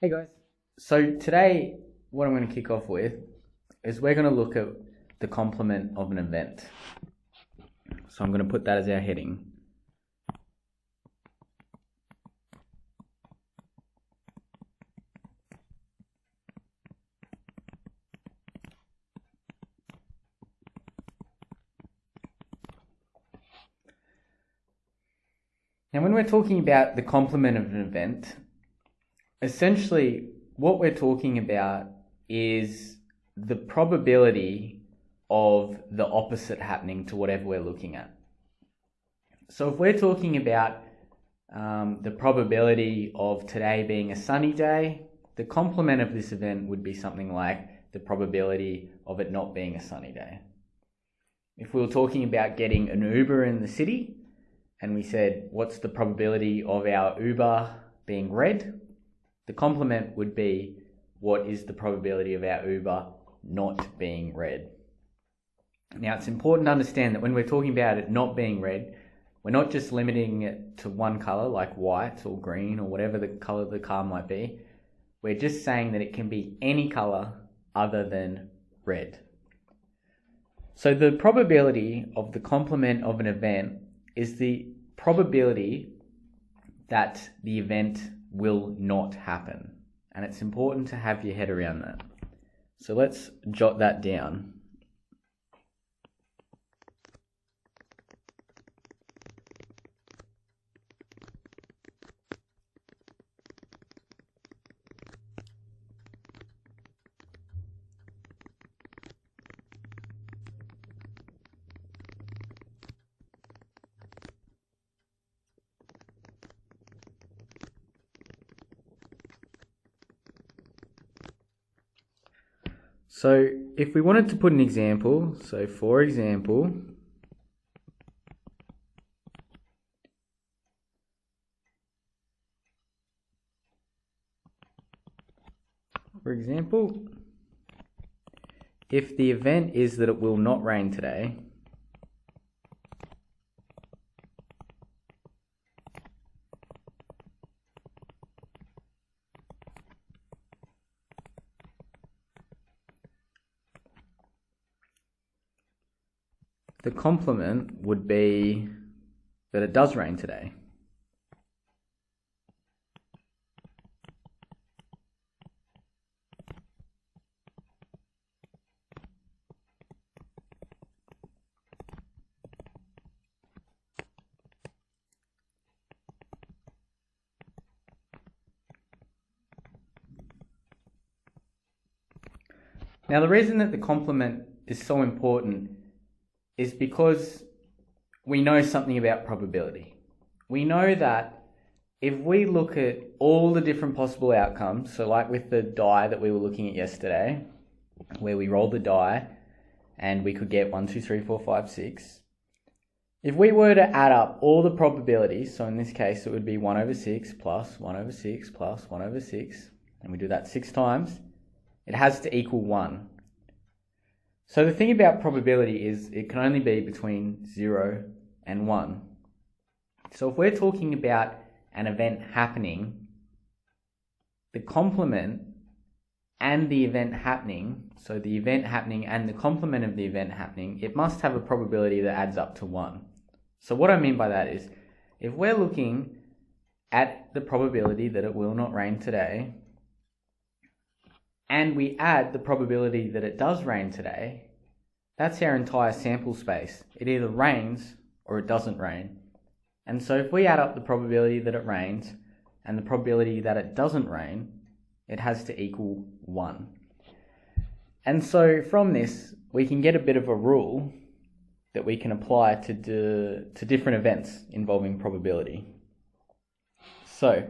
Hey guys. So today, what I'm going to kick off with is we're going to look at the complement of an event. So I'm going to put that as our heading. Now, when we're talking about the complement of an event, essentially what we're talking about is the probability of the opposite happening to whatever we're looking at. So if we're talking about the probability of today being a sunny day, the complement of this event would be something like the probability of it not being a sunny day. If we were talking about getting an Uber in the city, and we said, what's the probability of our Uber being red? The complement would be, what is the probability of our Uber not being red? Now, it's important to understand that when we're talking about it not being red, we're not just limiting it to one color like white or green or whatever the color of the car might be. We're just saying that it can be any color other than red. So the probability of the complement of an event is the probability that the event will not happen. And it's important to have your head around that. So let's jot that down. So if we wanted to put an example, so for example, if the event is that it will not rain today, the complement would be that it does rain today. Now, the reason that the complement is so important is because we know something about probability. We know that if we look at all the different possible outcomes, so like with the die that we were looking at yesterday, where we rolled the die and we could get 1, 2, 3, 4, 5, 6. If we were to add up all the probabilities, so in this case it would be 1 over 6 plus 1 over 6 plus 1 over 6, and we do that 6 times, it has to equal 1. So the thing about probability is it can only be between 0 and 1. So if we're talking about an event happening, the complement and the event happening, so the event happening and the complement of the event happening, it must have a probability that adds up to 1. So what I mean by that is, if we're looking at the probability that it will not rain today, and we add the probability that it does rain today, that's our entire sample space. It either rains or it doesn't rain. And so if we add up the probability that it rains and the probability that it doesn't rain, it has to equal 1. And so from this, we can get a bit of a rule that we can apply to different events involving probability. So,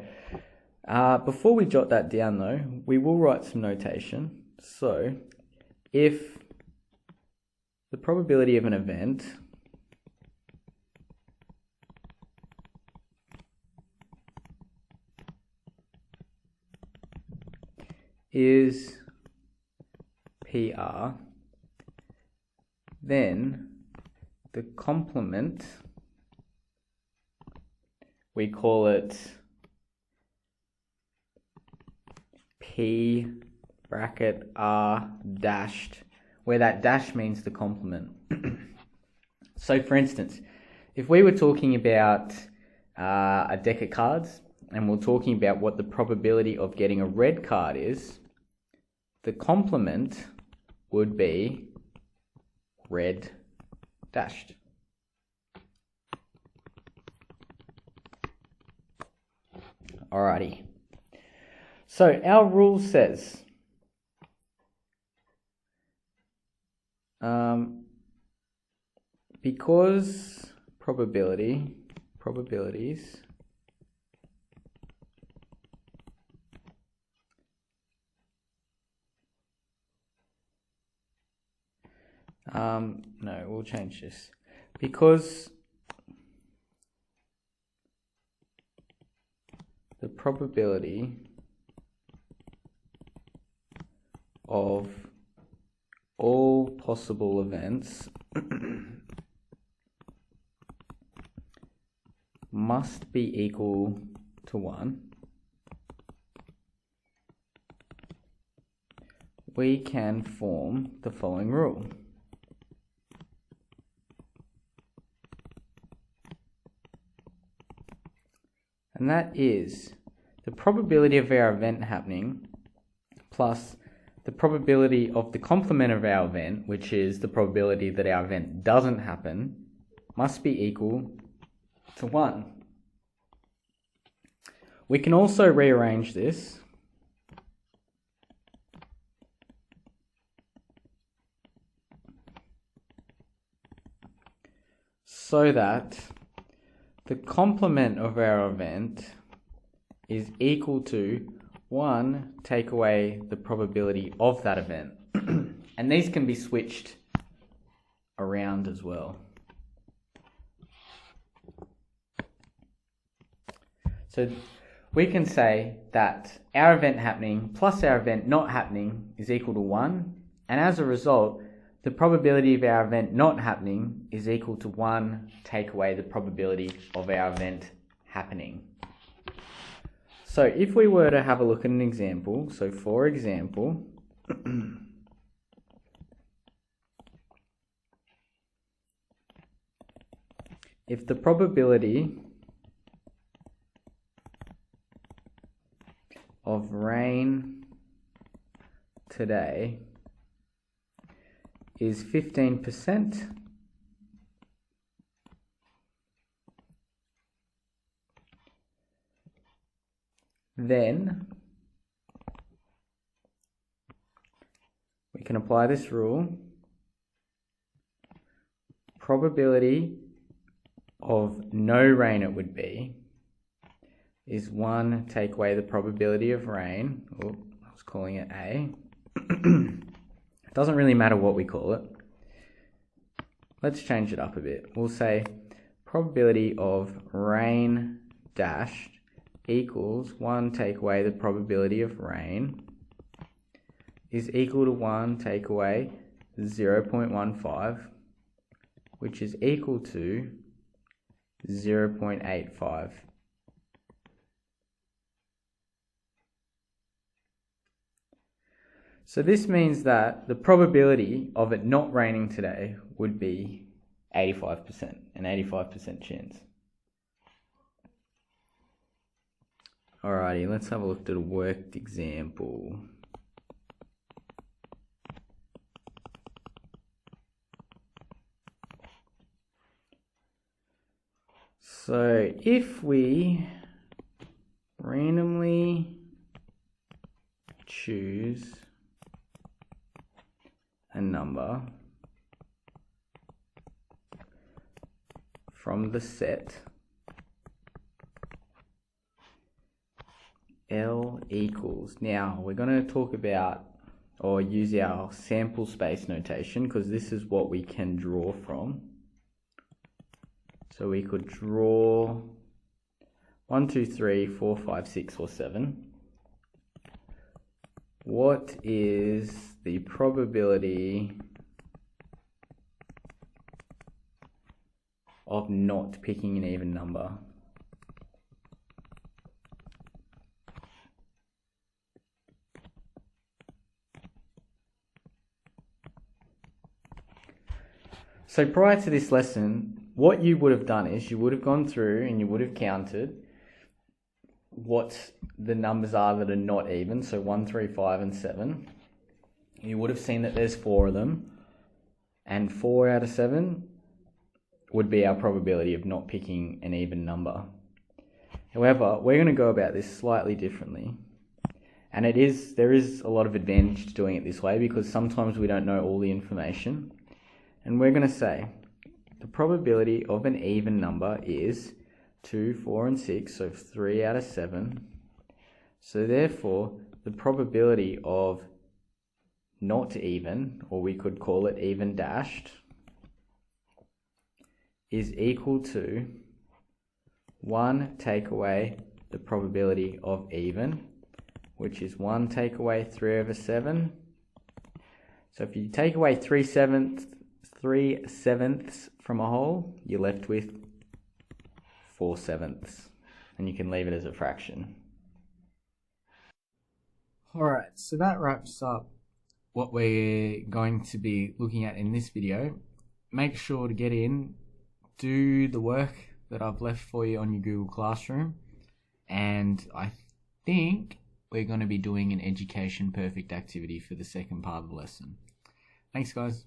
before we jot that down though, we will write some notation. So, if the probability of an event is PR, then the complement, we call it P bracket R dashed, where that dash means the complement. So for instance, if we were talking about a deck of cards and we're talking about what the probability of getting a red card is, the complement would be red dashed. Alrighty. So our rule says because probabilities no, we'll change this. Because the probability of all possible events must be equal to 1, we can form the following rule. And that is the probability of our event happening plus the probability of the complement of our event, which is the probability that our event doesn't happen, must be equal to 1. We can also rearrange this so that the complement of our event is equal to 1 take away the probability of that event. And these can be switched around as well. So we can say that our event happening plus our event not happening is equal to 1, and as a result, the probability of our event not happening is equal to 1 take away the probability of our event happening. So if we were to have a look at an example, so for example, if the probability of rain today is 15%, then we can apply this rule. Probability of no rain it would be is 1 take away the probability of rain. Oh, I was calling it A. It doesn't really matter what we call it. Let's change it up a bit. We'll say probability of rain dashed equals 1 take away the probability of rain is equal to 1 take away 0.15, which is equal to 0.85. So this means that the probability of it not raining today would be 85%, an 85% chance. Alrighty, let's have a look at a worked example. So if we randomly choose a number from the set L equals, now we're going to talk about or use our sample space notation because this is what we can draw from. So we could draw 1, 2, 3, 4, 5, 6 or 7. What is the probability of not picking an even number? So prior to this lesson, what you would have done is you would have gone through and you would have counted what the numbers are that are not even, so 1, 3, 5 and 7. You would have seen that there's 4 of them, and 4 out of 7 would be our probability of not picking an even number. However, we're going to go about this slightly differently. And there is a lot of advantage to doing it this way because sometimes we don't know all the information. And we're going to say the probability of an even number is 2, 4 and 6, so 3 out of 7. So therefore, the probability of not even, or we could call it even dashed, is equal to 1 take away the probability of even, which is 1 take away 3 over 7. So if you take away 3/7 from a whole, you're left with 4/7, and you can leave it as a fraction. Alright, so that wraps up what we're going to be looking at in this video. Make sure to get in, do the work that I've left for you on your Google Classroom, and I think we're going to be doing an Education Perfect activity for the second part of the lesson. Thanks, guys.